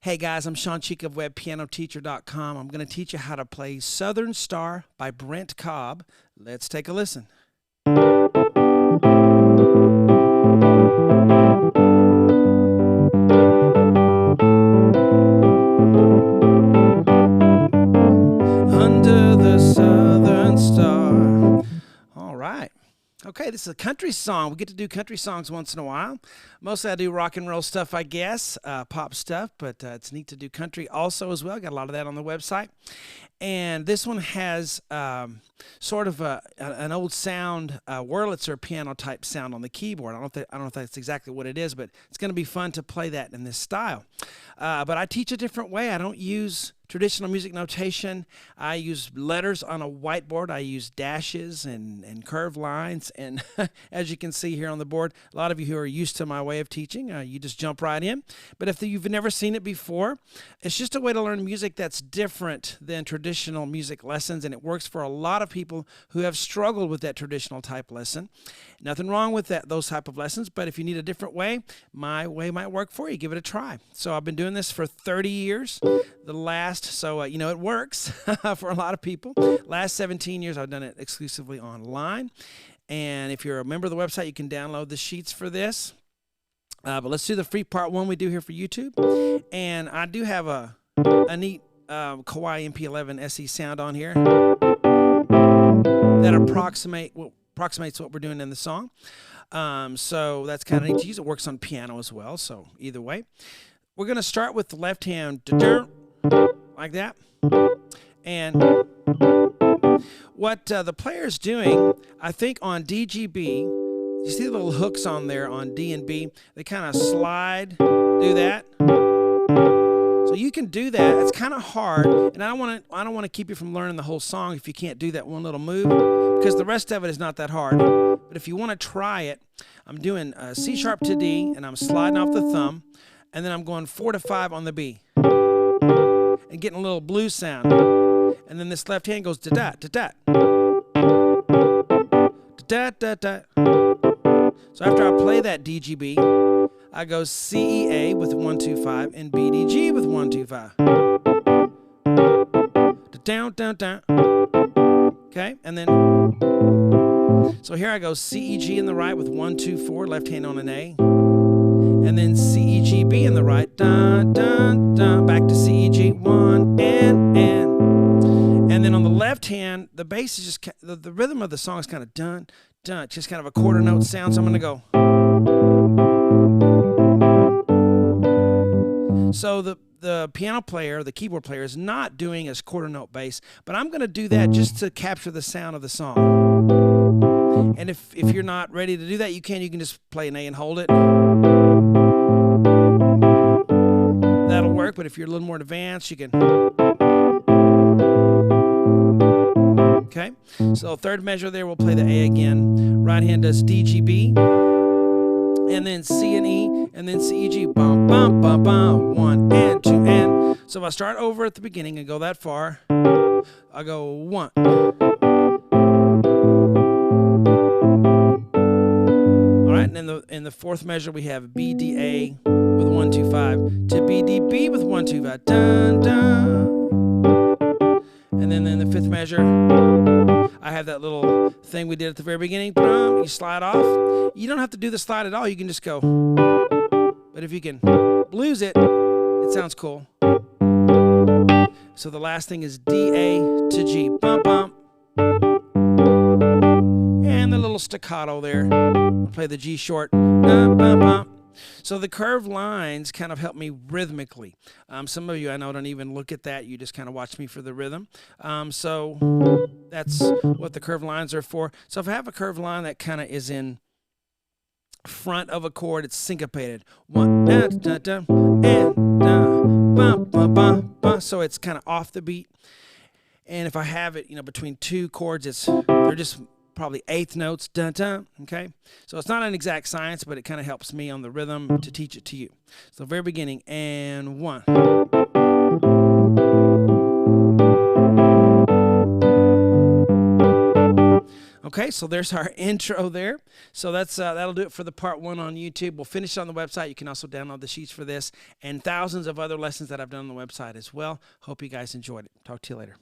Hey guys, I'm Shawn of WebPianoTeacher.com. I'm going to teach you how to play Southern Star by Brent Cobb. Let's take a listen. Under the Southern Star. All right. Okay, this is a country song. We get to do country songs once in a while. Mostly I do rock and roll stuff, I guess, pop stuff, but it's neat to do country also as well. Got a lot of that on the website. And this one has sort of an old sound, Wurlitzer piano type sound on the keyboard. I don't know if that's exactly what it is, but it's going to be fun to play that in this style. But I teach a different way. I don't use traditional music notation. I use letters on a whiteboard. I use dashes and curved lines. And as you can see here on the board, a lot of you who are used to my way of teaching, you just jump right in. But if you've never seen it before, it's just a way to learn music that's different than traditional music lessons. And it works for a lot of people who have struggled with that traditional type lesson. Nothing wrong with those type of lessons, but if you need a different way, my way might work for you. Give it a try. So I've been doing this for 30 years. It works for a lot of people. Last 17 years, I've done it exclusively online. And if you're a member of the website, you can download the sheets for this. But let's do the free part one we do here for YouTube. And I do have a neat Kawai MP11 SE sound on here that approximates what we're doing in the song. So that's kind of neat to use. It works on piano as well. So either way, we're going to start with the left hand like that. And what the player's doing, I think on DGB, you see the little hooks on there on D and B? They kind of slide, do that. So you can do that. It's kind of hard, and I don't want to keep you from learning the whole song if you can't do that one little move, because the rest of it is not that hard. But if you want to try it, I'm doing C sharp to D, and I'm sliding off the thumb, and then I'm going 4 to 5 on the B, and getting a little blues sound. And then this left hand goes da da da da da da da. So after I play that DGB, I go C E A with 1 2 5 and B D G with 1 2 5. Down down down. Okay, and then so here I go C E G in the right with 1 2 4, left hand on an A. And then C E G B in the right, dun dun dun, back to C E G 1 and. And then on the left hand, the bass is just the rhythm of the song is kind of dun dun, just kind of a quarter note sound. So I'm going to go. So the piano player, the keyboard player, is not doing a quarter note bass, but I'm going to do that just to capture the sound of the song. And if you're not ready to do that, you can just play an A and hold it. That'll work, but if you're a little more advanced, you can. Okay, so third measure there, we'll play the A again. Right hand does D, G, B, and then C and E, and then C, E, G, bum, bum, bum, bum, 1 and 2 and. So if I start over at the beginning and go that far, I go 1. All right, and in the fourth measure, we have B, D, A with 1 2 5 to B, D, B with 1 2 5, dun dun. And then in the fifth measure, I have that little thing we did at the very beginning. You slide off. You don't have to do the slide at all. You can just go. But if you can blues it, it sounds cool. So the last thing is D, A to G. Bump, bump. And the little staccato there. I'll play the G short. Bump, bump, bump. So the curved lines kind of help me rhythmically. Some of you I know don't even look at that. You just kind of watch me for the rhythm. So that's what the curved lines are for. So if I have a curved line that kind of is in front of a chord, it's syncopated. 1 da da da and da bum bum bum bum. So it's kind of off the beat. And if I have it, between two chords, they're just probably eighth notes, dun dun, okay? So it's not an exact science, but it kind of helps me on the rhythm to teach it to you. So very beginning, and 1. Okay, so there's our intro there. So that'll do it for the part 1 on YouTube. We'll finish on the website. You can also download the sheets for this and thousands of other lessons that I've done on the website as well. Hope you guys enjoyed it. Talk to you later.